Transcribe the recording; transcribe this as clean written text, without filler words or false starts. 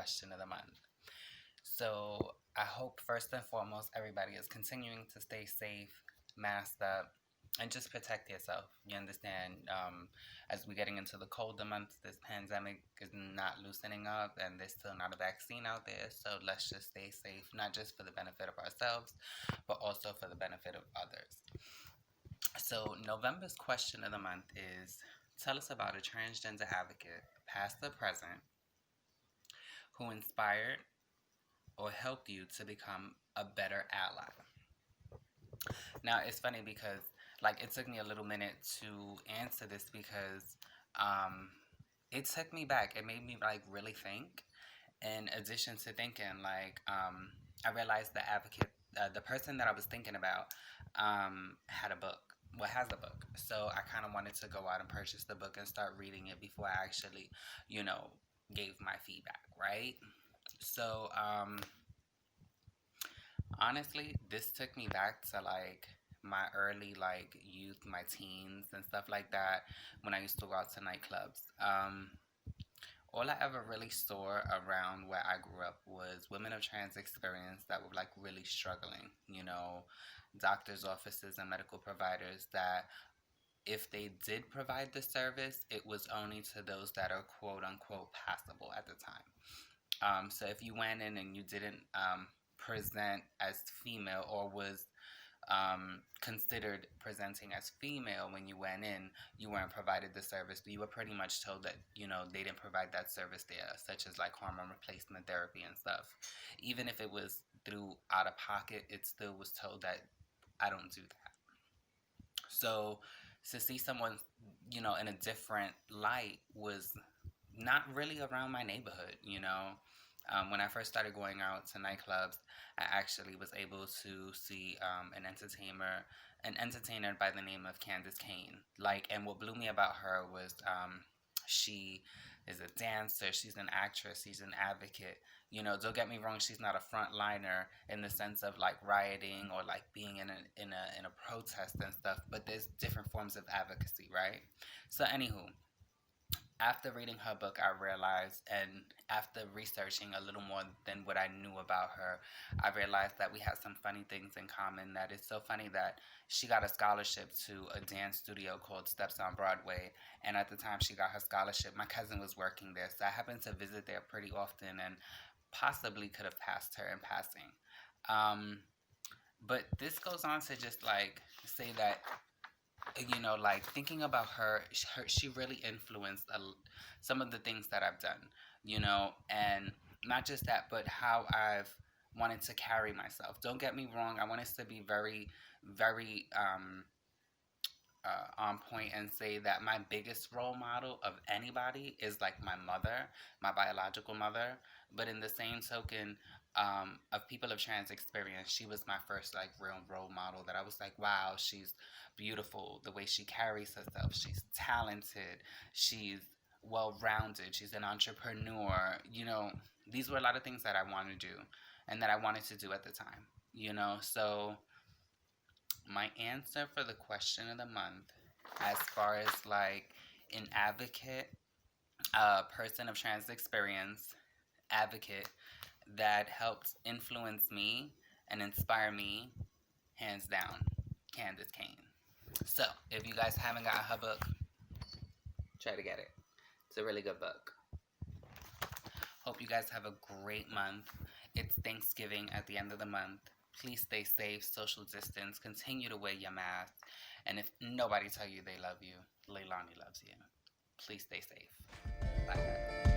question of the month. So I hope first and foremost everybody is continuing to stay safe, masked up, and just protect yourself. You understand? As we're getting into the colder months, this pandemic is not loosening up, and there's still not a vaccine out there. So let's just stay safe, not just for the benefit of ourselves, but also for the benefit of others. So November's question of the month is: tell us about a transgender advocate, past or present, who inspired or helped you to become a better ally. Now, it's funny because, like, it took me a little minute to answer this because um, it took me back. It made me, like, really think. In addition to thinking, like, I realized the person that I was thinking about, had a book. Well, has a book. So I kind of wanted to go out and purchase the book and start reading it before I actually, you know, gave my feedback, right? So, honestly, this took me back to like my early like youth, my teens and stuff like that when I used to go out to nightclubs. All I ever really saw around where I grew up was women of trans experience that were like really struggling, doctors' offices and medical providers that if they did provide the service, it was only to those that are quote unquote passable at the time. So if you went in and you didn't present as female or was considered presenting as female when you went in, you weren't provided the service. You were pretty much told that, they didn't provide that service there, such as like hormone replacement therapy and stuff. Even if it was through out of pocket, it still was told that I don't do that. So to see someone, in a different light was not really around my neighborhood. When I first started going out to nightclubs, I actually was able to see an entertainer by the name of Candace Kane. Like, and what blew me about her was she is a dancer, she's an actress, she's an advocate. Don't get me wrong, she's not a frontliner in the sense of like rioting or like being in a protest and stuff. But there's different forms of advocacy, right? So, anywho, after reading her book, I realized, and after researching a little more than what I knew about her, I realized that we had some funny things in common. That it's so funny that she got a scholarship to a dance studio called Steps on Broadway. And at the time she got her scholarship, my cousin was working there. So I happened to visit there pretty often and possibly could have passed her in passing. Um, but this goes on to just like say that like thinking about she really influenced some of the things that I've done, and not just that, but how I've wanted to carry myself. Don't get me wrong, I want us to be very, very on point and say that my biggest role model of anybody is like my mother, my biological mother. But in the same token, of people of trans experience, she was my first like real role model that I was like, wow, she's beautiful. The way she carries herself, she's talented, she's well rounded, she's an entrepreneur. These were a lot of things that I wanted to do and that I wanted to do at the time. So my answer for the question of the month, as far as like an advocate, a person of trans experience, advocate that helped influence me and inspire me, hands down, Candace Kane. So, if you guys haven't got her book, try to get it. It's a really good book. Hope you guys have a great month. It's Thanksgiving at the end of the month. Please stay safe, social distance, continue to wear your mask. And if nobody tell you they love you, Lailani loves you. Please stay safe. Bye, guys.